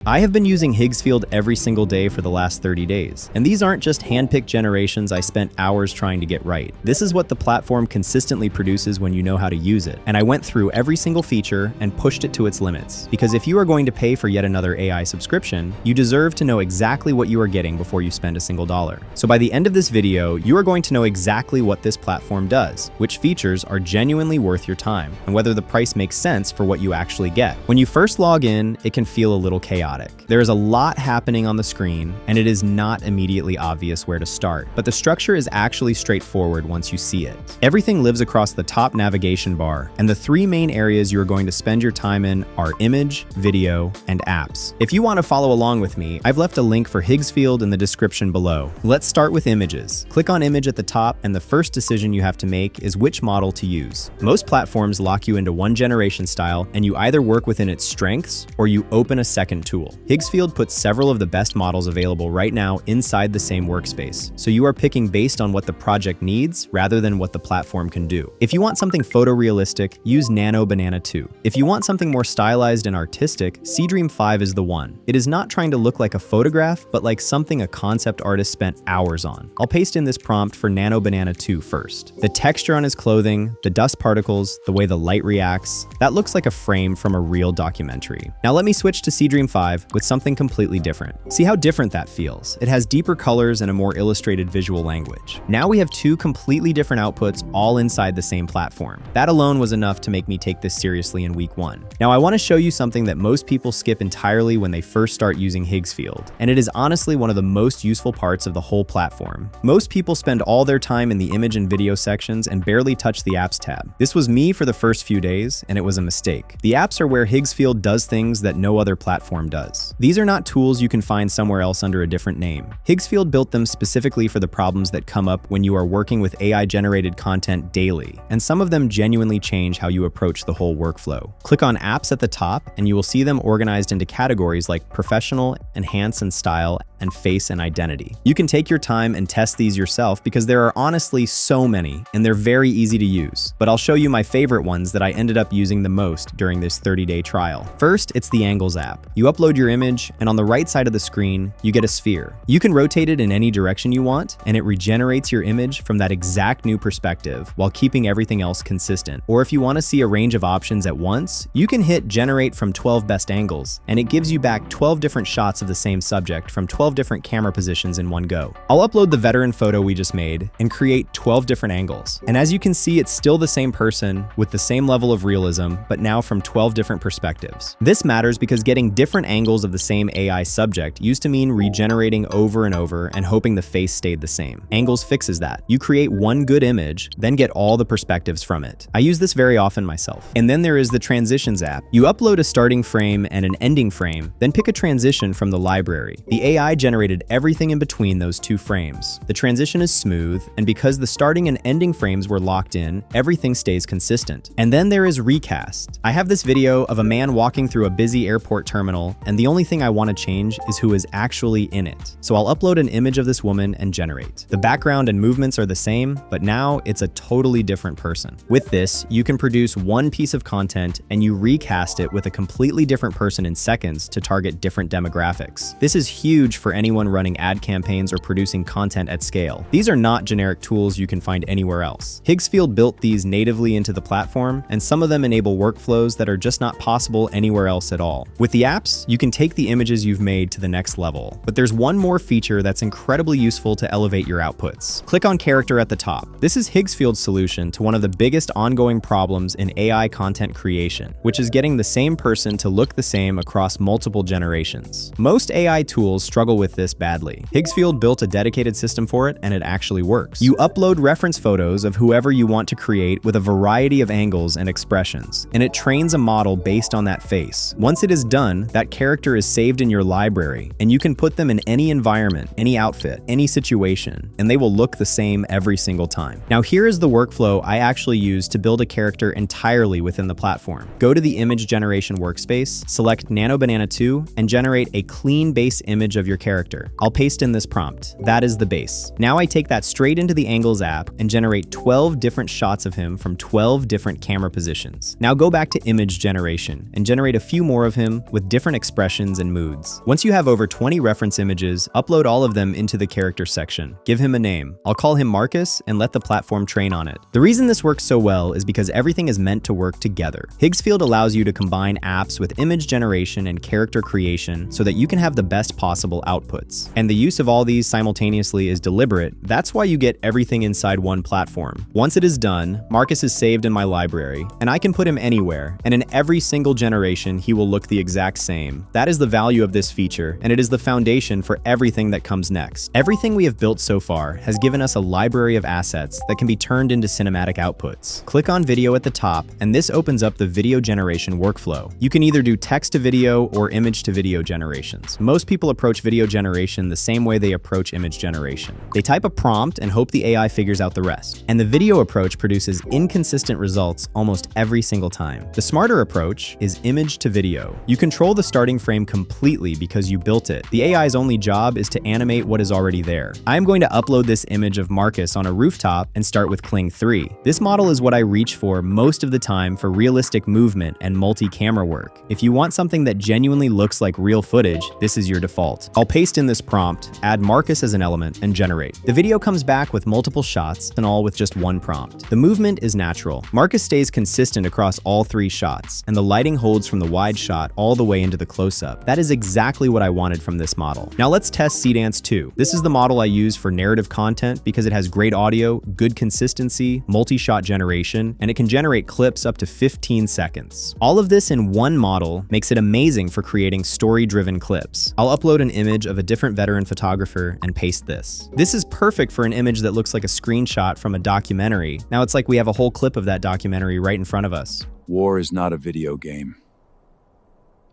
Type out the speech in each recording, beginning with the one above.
I have been using Higgsfield every single day for the last 30 days, and these aren't just hand-picked generations I spent hours trying to get right. This is what the platform consistently produces when you know how to use it, and I went through every single feature and pushed it to its limits. Because if you are going to pay for yet another AI subscription, you deserve to know exactly what you are getting before you spend a single dollar. So by the end of this video, you are going to know exactly what this platform does, which features are genuinely worth your time, and whether the price makes sense for what you actually get. When you first log in, it can feel a little chaotic. There is a lot happening on the screen, and it is not immediately obvious where to start, but the structure is actually straightforward once you see it. Everything lives across the top navigation bar, and the three main areas you are going to spend your time in are image, video, and apps. If you want to follow along with me, I've left a link for Higgsfield in the description below. Let's start with images. Click on image at the top, and the first decision you have to make is which model to use. Most platforms lock you into one generation style, and you either work within its strengths or you open a second tool. Higgsfield puts several of the best models available right now inside the same workspace, so you are picking based on what the project needs rather than what the platform can do. If you want something photorealistic, use Nano Banana 2. If you want something more stylized and artistic, Seedream 5 is the one. It is not trying to look like a photograph, but like something a concept artist spent hours on. I'll paste in this prompt for Nano Banana 2 first. The texture on his clothing, the dust particles, the way the light reacts, that looks like a frame from a real documentary. Now let me switch to Seedream 5 with something completely different. See how different that feels? It has deeper colors and a more illustrated visual language. Now we have two completely different outputs all inside the same platform. That alone was enough to make me take this seriously in week 1. Now I want to show you something that most people skip entirely when they first start using Higgsfield, and it is honestly one of the most useful parts of the whole platform. Most people spend all their time in the image and video sections and barely touch the apps tab. This was me for the first few days, and it was a mistake. The apps are where Higgsfield does things that no other platform does. These are not tools you can find somewhere else under a different name. Higgsfield built them specifically for the problems that come up when you are working with AI-generated content daily, and some of them genuinely change how you approach the whole workflow. Click on Apps at the top, and you will see them organized into categories like Professional, Enhance and Style, and Face and Identity. You can take your time and test these yourself because there are honestly so many, and they're very easy to use. But I'll show you my favorite ones that I ended up using the most during this 30-day trial. First, it's the Angles app. You upload your image, and on the right side of the screen, you get a sphere. You can rotate it in any direction you want, and it regenerates your image from that exact new perspective while keeping everything else consistent. Or if you want to see a range of options at once, you can hit Generate from 12 best angles, and it gives you back 12 different shots of the same subject from 12 different camera positions in one go. I'll upload the veteran photo we just made and create 12 different angles. And as you can see, it's still the same person with the same level of realism, but now from 12 different perspectives. This matters because getting different angles of the same AI subject used to mean regenerating over and over and hoping the face stayed the same. Angles fixes that. You create one good image, then get all the perspectives from it. I use this very often myself. And then there is the Transitions app. You upload a starting frame and an ending frame, then pick a transition from the library. The AI generated everything in between those two frames. The transition is smooth, and because the starting and ending frames were locked in, everything stays consistent. And then there is Recast. I have this video of a man walking through a busy airport terminal, and the only thing I want to change is who is actually in it. So I'll upload an image of this woman and generate. The background and movements are the same, but now it's a totally different person. With this, you can produce one piece of content and you recast it with a completely different person in seconds to target different demographics. This is huge for anyone running ad campaigns or producing content at scale. These are not generic tools you can find anywhere else. Higgsfield built these natively into the platform, and some of them enable workflows that are just not possible anywhere else at all. With the apps, you can take the images you've made to the next level. But there's one more feature that's incredibly useful to elevate your outputs. Click on Character at the top. This is Higgsfield's solution to one of the biggest ongoing problems in AI content creation, which is getting the same person to look the same across multiple generations. Most AI tools struggle with this badly. Higgsfield built a dedicated system for it, and it actually works. You upload reference photos of whoever you want to create with a variety of angles and expressions, and it trains a model based on that face. Once it is done, that character is saved in your library, and you can put them in any environment, any outfit, any situation, and they will look the same every single time. Now here is the workflow I actually use to build a character entirely within the platform. Go to the image generation workspace, select Nano Banana 2, and generate a clean base image of your character. I'll paste in this prompt. That is the base. Now I take that straight into the Angles app and generate 12 different shots of him from 12 different camera positions. Now go back to image generation and generate a few more of him with different expressions, and moods. Once you have over 20 reference images, upload all of them into the character section. Give him a name. I'll call him Marcus and let the platform train on it. The reason this works so well is because everything is meant to work together. Higgsfield allows you to combine apps with image generation and character creation so that you can have the best possible outputs. And the use of all these simultaneously is deliberate. That's why you get everything inside one platform. Once it is done, Marcus is saved in my library, and I can put him anywhere, and in every single generation he will look the exact same. That is the value of this feature, and it is the foundation for everything that comes next. Everything we have built so far has given us a library of assets that can be turned into cinematic outputs. Click on video at the top, and this opens up the video generation workflow. You can either do text to video or image to video generations. Most people approach video generation the same way they approach image generation. They type a prompt and hope the AI figures out the rest. And the video approach produces inconsistent results almost every single time. The smarter approach is image to video. You control the starting frame completely because you built it. The AI's only job is to animate what is already there. I am going to upload this image of Marcus on a rooftop and start with Kling 3. This model is what I reach for most of the time for realistic movement and multi-camera work. If you want something that genuinely looks like real footage, this is your default. I'll paste in this prompt, add Marcus as an element, and generate. The video comes back with multiple shots and all with just one prompt. The movement is natural. Marcus stays consistent across all 3 shots, and the lighting holds from the wide shot all the way into the close-up. That is exactly what I wanted from this model. Now let's test Seedance 2. This is the model I use for narrative content because it has great audio, good consistency, multi-shot generation, and it can generate clips up to 15 seconds. All of this in one model makes it amazing for creating story-driven clips. I'll upload an image of a different veteran photographer and paste this. This is perfect for an image that looks like a screenshot from a documentary. Now it's like we have a whole clip of that documentary right in front of us. War is not a video game.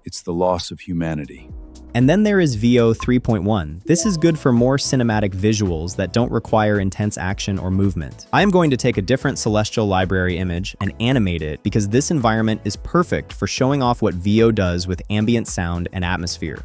It's the loss of humanity. And then there is VO 3.1. This is good for more cinematic visuals that don't require intense action or movement. I am going to take a different Celestial Library image and animate it because this environment is perfect for showing off what VO does with ambient sound and atmosphere.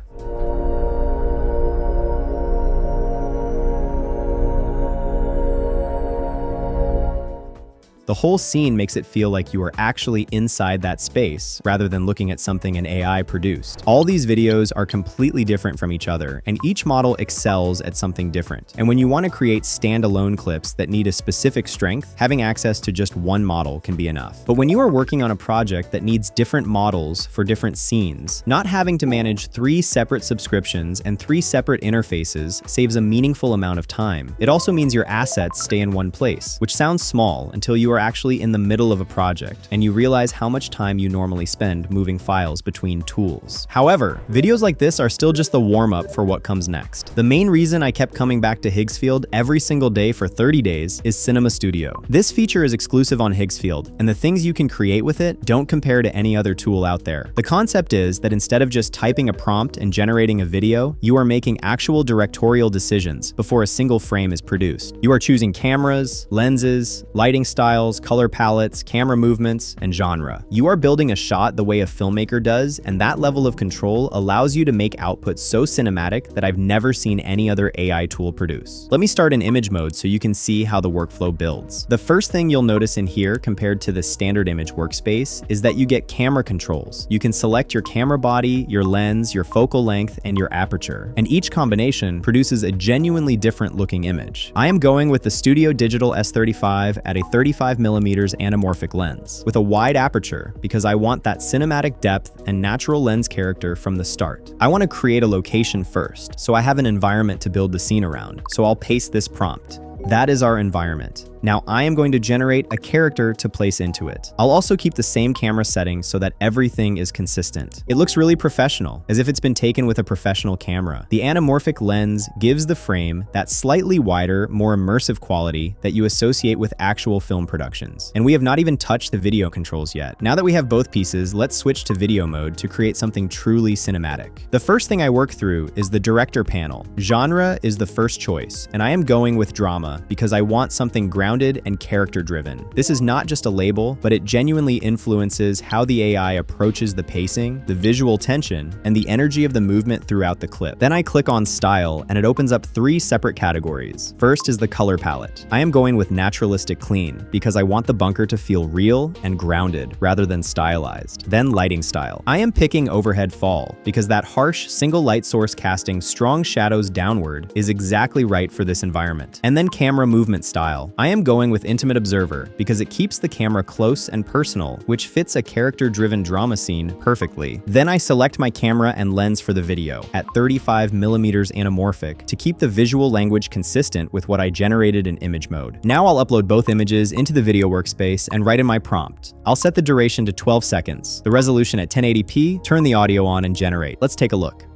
The whole scene makes it feel like you are actually inside that space rather than looking at something an AI produced. All these videos are completely different from each other, and each model excels at something different. And when you want to create standalone clips that need a specific strength, having access to just one model can be enough. But when you are working on a project that needs different models for different scenes, not having to manage 3 separate subscriptions and 3 separate interfaces saves a meaningful amount of time. It also means your assets stay in one place, which sounds small until you are actually in the middle of a project and you realize how much time you normally spend moving files between tools. However, videos like this are still just the warm-up for what comes next. The main reason I kept coming back to Higgsfield every single day for 30 days is Cinema Studio. This feature is exclusive on Higgsfield, and the things you can create with it don't compare to any other tool out there. The concept is that instead of just typing a prompt and generating a video, you are making actual directorial decisions before a single frame is produced. You are choosing cameras, lenses, lighting styles, color palettes, camera movements, and genre. You are building a shot the way a filmmaker does, and that level of control allows you to make output so cinematic that I've never seen any other AI tool produce. Let me start in image mode so you can see how the workflow builds. The first thing you'll notice in here compared to the standard image workspace is that you get camera controls. You can select your camera body, your lens, your focal length, and your aperture, and each combination produces a genuinely different looking image. I am going with the Studio Digital S35 at a 35mm anamorphic lens with a wide aperture because I want that cinematic depth and natural lens character from the start. I want to create a location first, so I have an environment to build the scene around, so I'll paste this prompt. That is our environment. Now I am going to generate a character to place into it. I'll also keep the same camera settings so that everything is consistent. It looks really professional, as if it's been taken with a professional camera. The anamorphic lens gives the frame that slightly wider, more immersive quality that you associate with actual film productions. And we have not even touched the video controls yet. Now that we have both pieces, let's switch to video mode to create something truly cinematic. The first thing I work through is the director panel. Genre is the first choice, and I am going with drama because I want something grounded grounded and character-driven. This is not just a label, but it genuinely influences how the AI approaches the pacing, the visual tension, and the energy of the movement throughout the clip. Then I click on Style, and it opens up 3 separate categories. First is the color palette. I am going with naturalistic clean, because I want the bunker to feel real and grounded, rather than stylized. Then lighting style. I am picking overhead fall, because that harsh, single light source casting strong shadows downward is exactly right for this environment. And then camera movement style. I am going with intimate observer, because it keeps the camera close and personal, which fits a character-driven drama scene perfectly. Then I select my camera and lens for the video at 35mm anamorphic to keep the visual language consistent with what I generated in image mode. Now I'll upload both images into the video workspace and write in my prompt. I'll set the duration to 12 seconds, the resolution at 1080p, turn the audio on and generate. Let's take a look.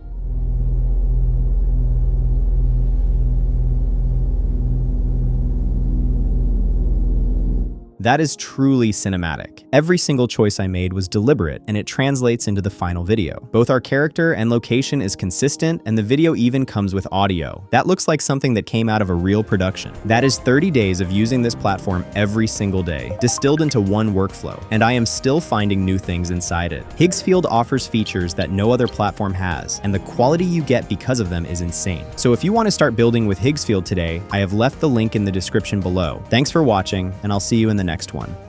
That is truly cinematic. Every single choice I made was deliberate, and it translates into the final video. Both our character and location is consistent, and the video even comes with audio. That looks like something that came out of a real production. That is 30 days of using this platform every single day, distilled into one workflow, and I am still finding new things inside it. Higgsfield offers features that no other platform has, and the quality you get because of them is insane. So if you want to start building with Higgsfield today, I have left the link in the description below. Thanks for watching, and I'll see you in the next one.